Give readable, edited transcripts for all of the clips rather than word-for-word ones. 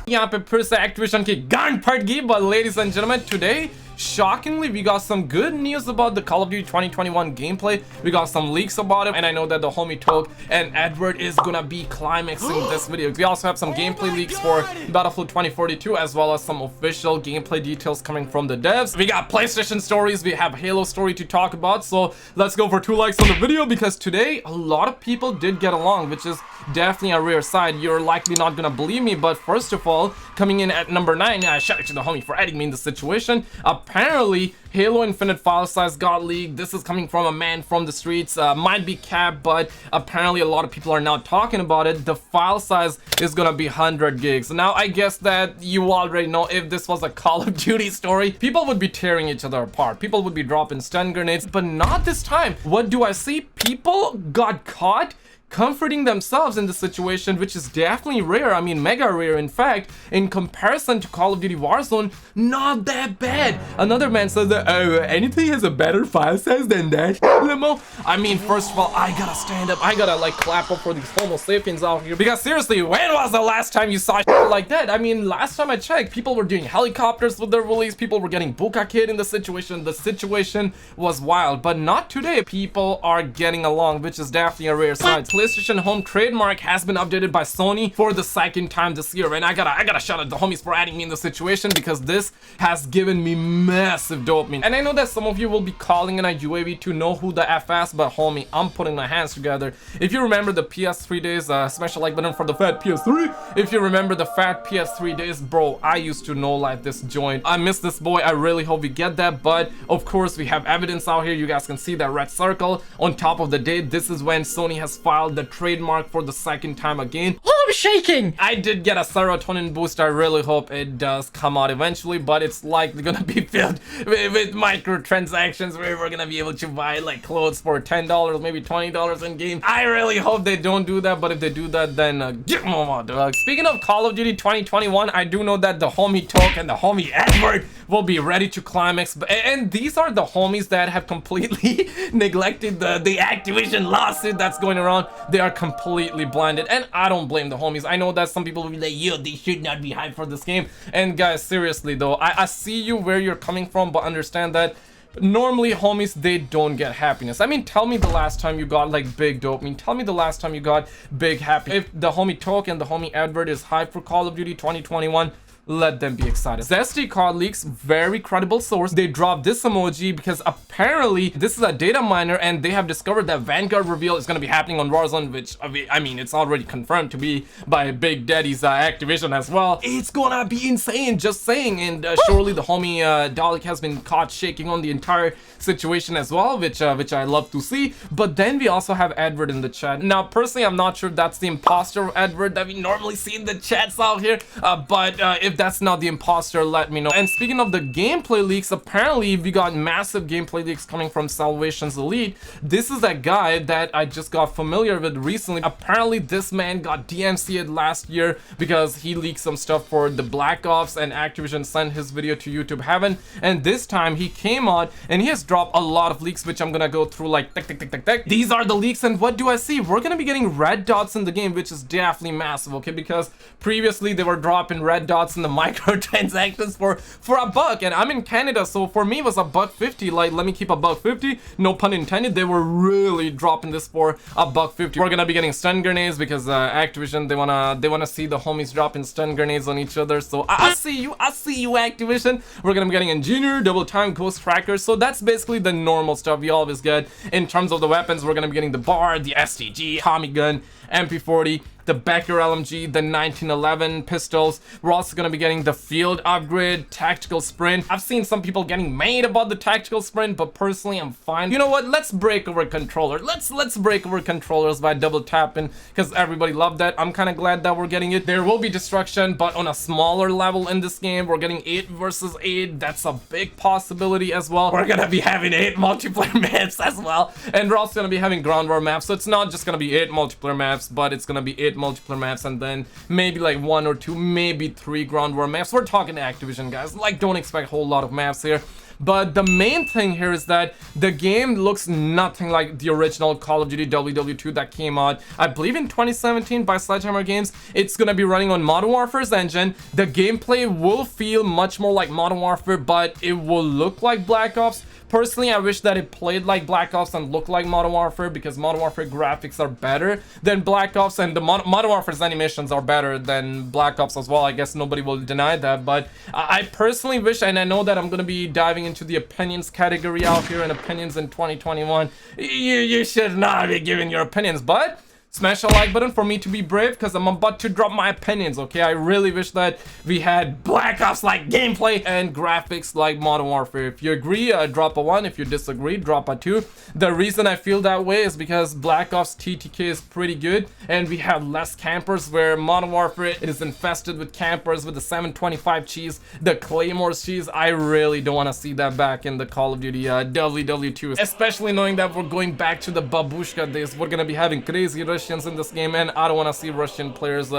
यहाँ पे फिर से Activision की गांड फट गई, but ladies and gentlemen, today shockingly we got some good news about the Call of Duty 2021 gameplay. We got some leaks about it, and I know that the homie Toke and Edward is gonna be climaxing this video. We also have some gameplay leaks for Battlefield 2042, as well as some official gameplay details coming from the devs. We got PlayStation stories, we have Halo story to talk about, so let's go for 2 likes on the video, because today a lot of people did get along, which is definitely a rare side. You're likely not gonna believe me, but first of all, coming in at number 9, shout out to the homie for adding me in the situation. Apparently Halo Infinite file size got leaked. This is coming from a man from the streets. Might be capped, but apparently a lot of people are now talking about it. The file size is gonna be 100 gigs. Now I guess that you already know, if this was a Call of Duty story, people would be tearing each other apart. People would be dropping stun grenades, but not this time. What do I see? People got caught comforting themselves in the situation, which is definitely rare. I mean, mega rare. In fact, in comparison to Call of Duty Warzone, not that bad. Another man says that, oh, anything has a better file size than that, limo. I mean, first of all, I gotta stand up. I gotta like clap up for these homo sapiens out here, because seriously, when was the last time you saw shit like that? I mean, last time I checked, people were doing helicopters with their release. People were getting Buka Kid in the situation. The situation was wild, but not today. People are getting along, which is definitely a rare side. PlayStation Home trademark has been updated by Sony for the 2nd time this year, and I gotta shout out the homies for adding me in the situation, because this has given me massive dopamine. And I know that some of you will be calling in a UAV to know who the FS, but homie, I'm putting my hands together. If you remember the PS3 days, smash the like button for the fat PS3. If you remember the fat PS3 days, bro, I used to know like this joint. I miss this boy. I really hope we get that, but of course we have evidence out here. You guys can see that red circle on top of the date. This is when Sony has filed the trademark for the 2nd time again. Oh, I'm shaking. I did get a serotonin boost. I really hope it does come out eventually, but it's likely gonna be filled with microtransactions where we're gonna be able to buy like clothes for $10, maybe $20 in game. I really hope they don't do that, but if they do that, then get more, dog. Speaking of Call of Duty 2021, I do know that the homie Toke and the homie Edward will be ready to climax, and these are the homies that have completely neglected the Activision lawsuit that's going around. They are completely blinded, and I don't blame the homies. I know that some people will be like, yo, they should not be hyped for this game. And guys, seriously though, I see you where you're coming from, but understand that normally homies, they don't get happiness. I mean, tell me the last time you got like big dopamine. Tell me the last time you got big happiness. If the homie Toke and the homie Edward is hyped for Call of Duty 2021, let them be excited. Zesty COD leaks, very credible source. They dropped this emoji because apparently this is a data miner, and they have discovered that Vanguard reveal is going to be happening on Warzone, which I mean, it's already confirmed to be by Big Daddy's Activision as well. It's gonna be insane, just saying. And surely the homie Dalek has been caught shaking on the entire situation as well, which I love to see. But then we also have Edward in the chat. Now personally, I'm not sure if that's the imposter Edward that we normally see in the chats out here, but if that's not the imposter, let me know. And speaking of the gameplay leaks, apparently we got massive gameplay leaks coming from Salvation's Elite. This is that guy that I just got familiar with recently. Apparently this man got DMCA'd last year because he leaked some stuff for the Black Ops, and Activision sent his video to YouTube Heaven, and this time he came out and he has dropped a lot of leaks, which I'm gonna go through like tick. These are the leaks, and what do I see? We're gonna be getting red dots in the game, which is definitely massive, okay? Because previously they were dropping red dots in the microtransactions for $1, and I'm in Canada, so for me it was $1.50. Like, let me keep $1.50, no pun intended. They were really dropping this for $1.50. We're gonna be getting stun grenades because Activision, they wanna see the homies dropping stun grenades on each other. So I see you Activision. We're gonna be getting engineer, double time, ghost tracker. So that's basically the normal stuff we always get. In terms of the weapons, we're gonna be getting the bar, the STG, Tommy gun, MP40, the Becker LMG, the 1911 pistols. We're also going to be getting the field upgrade, tactical sprint. I've seen some people getting mad about the tactical sprint, but personally I'm fine. You know what, let's break our controller. Let's break our controllers by double tapping, because everybody loved that. I'm kind of glad that we're getting it. There will be destruction, but on a smaller level in this game. We're getting 8 versus 8. That's a big possibility as well. We're gonna be having 8 multiplayer maps as well, and we're also gonna be having ground war maps. So it's not just gonna be 8 multiplayer maps, but it's gonna be 8 multiplayer maps, and then maybe like 1 or 2, maybe 3 ground war maps. We're talking to Activision, guys. Like, don't expect a whole lot of maps here. But the main thing here is that the game looks nothing like the original Call of Duty WW2 that came out, I believe, in 2017 by Sledgehammer Games. It's gonna be running on Modern Warfare's engine. The gameplay will feel much more like Modern Warfare, but it will look like Black Ops. Personally, I wish that it played like Black Ops and looked like Modern Warfare, because Modern Warfare graphics are better than Black Ops, and the Modern Warfare's animations are better than Black Ops as well. I guess nobody will deny that, but I personally wish, and I know that I'm gonna be diving into the opinions category out here, and opinions in 2021. You should not be giving your opinions, but smash a like button for me to be brave, because I'm about to drop my opinions, okay? I really wish that we had Black Ops like gameplay and graphics like Modern Warfare. If you agree, drop a 1. If you disagree, drop a 2. The reason I feel that way is because Black Ops TTK is pretty good, and we have less campers, where Modern Warfare is infested with campers with the 725 cheese, the Claymores cheese. I really don't want to see that back in the Call of Duty WW2, especially knowing that we're going back to the babushka days. We're gonna be having crazy Russians in this game, and I don't want to see Russian players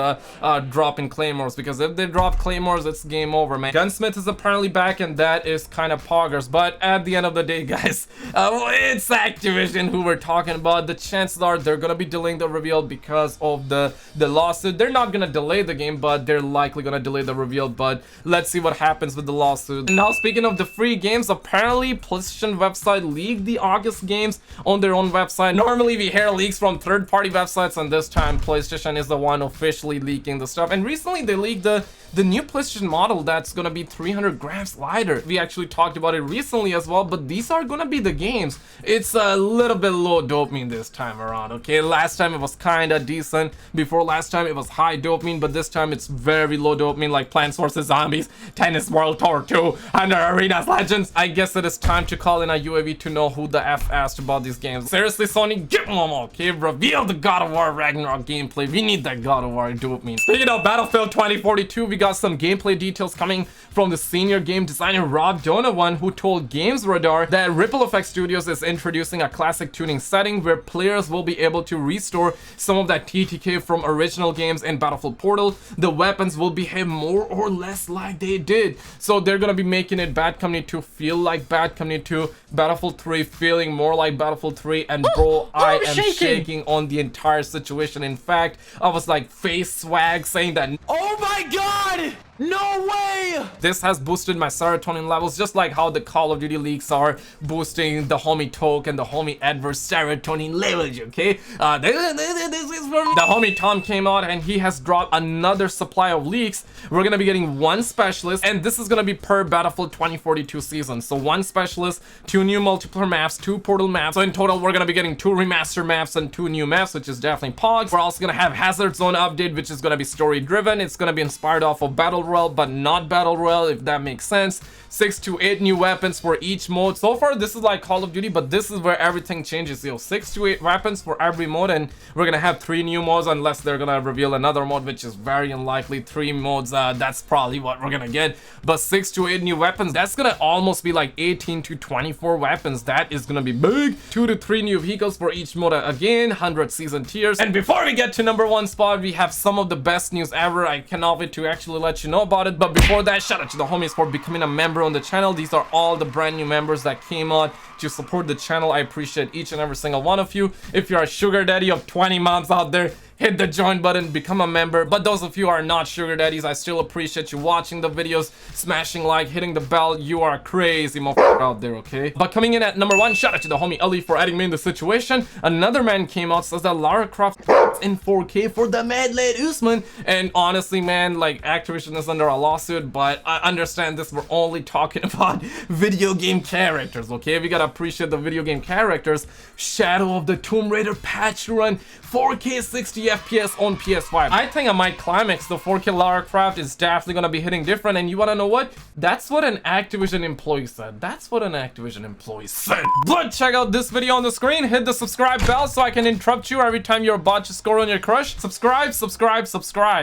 dropping Claymores, because if they drop Claymores, it's game over, man. Gunsmith is apparently back, and that is kind of poggers, but at the end of the day, guys, it's Activision who we're talking about. The chances are they're gonna be delaying the reveal because of the lawsuit. They're not gonna delay the game, but they're likely gonna delay the reveal, but let's see what happens with the lawsuit. And now, speaking of the free games, apparently PlayStation website leaked the August games on their own website. Normally we hear leaks from third-party websites, and this time PlayStation is the one officially leaking the stuff. And recently they leaked the new PlayStation model that's gonna be 300 grams lighter. We actually talked about it recently as well, but these are gonna be the games. It's a little bit low dopamine this time around, okay? Last time it was kinda decent. Before last time it was high dopamine, but this time it's very low dopamine, like Plants vs Zombies, Tennis World Tour 2, and Arenas Legends. I guess it is time to call in a UAV to know who the F asked about these games. Seriously, Sony, get them, okay? Reveal the God of War Ragnarok gameplay. We need that God of War dopamine. Speaking of Battlefield 2042, we got some gameplay details coming from the senior game designer Rob Donovan, who told Games Radar that Ripple Effect Studios is introducing a classic tuning setting where players will be able to restore some of that TTK from original games in Battlefield Portal. The weapons will behave more or less like they did, so they're gonna be making it Bad Company 2 feel like Bad Company 2, Battlefield 3 feeling more like Battlefield 3, and bro, I am shaking on the entire situation. In fact, I was like face swag saying that, oh my god, no way! This has boosted my serotonin levels, just like how the Call of Duty leaks are boosting the homie Toke and the homie Edward's serotonin levels, okay? This is from the homie Tom came out, and he has dropped another supply of leaks. We're gonna be getting 1 specialist, and this is gonna be per Battlefield 2042 season. So 1 specialist, 2 new multiplayer maps, 2 portal maps. So in total, we're gonna be getting 2 remaster maps and 2 new maps, which is definitely pogs. We're also gonna have Hazard Zone update, which is gonna be story driven. It's gonna be inspired off of Battle Royale, but not Battle Royale, if that makes sense. 6 to 8 new weapons for each mode. So far, this is like Call of Duty, but this is where everything changes. 6 to 8 weapons for every mode, and we're gonna have 3 new modes, unless they're gonna reveal another mode, which is very unlikely. 3 modes, that's probably what we're gonna get. But 6 to 8 new weapons, that's gonna almost be like 18 to 24 weapons. That is gonna be big. 2 to 3 new vehicles for each mode again, 100 season tiers. And before we get to number 1 spot, we have some of the best news ever. I cannot wait to actually let you know about it. But before that, shout out to the homies for becoming a member on the channel. These are all the brand new members that came on to support the channel. I appreciate each and every single one of you. If you're a sugar daddy of 20 moms out there, hit the join button, become a member. But those of you who are not sugar daddies, I still appreciate you watching the videos, smashing like, hitting the bell. You are crazy motherfucker out there, okay? But coming in at number 1, shout out to the homie Ellie for adding me in the situation. Another man came out, says that Lara Croft in 4K for the Mad Lad Usman. And honestly, man, like, Activision is under a lawsuit, but I understand this. We're only talking about video game characters, okay? We gotta appreciate the video game characters. Shadow of the Tomb Raider patch run, 4K 60 FPS on PS5. I think I might climax. The 4K Lara Croft is definitely gonna be hitting different, and you wanna know what? That's what an Activision employee said. That's what an Activision employee said. But check out this video on the screen. Hit the subscribe bell so I can interrupt you every time you're about to score on your crush. Subscribe, subscribe, subscribe.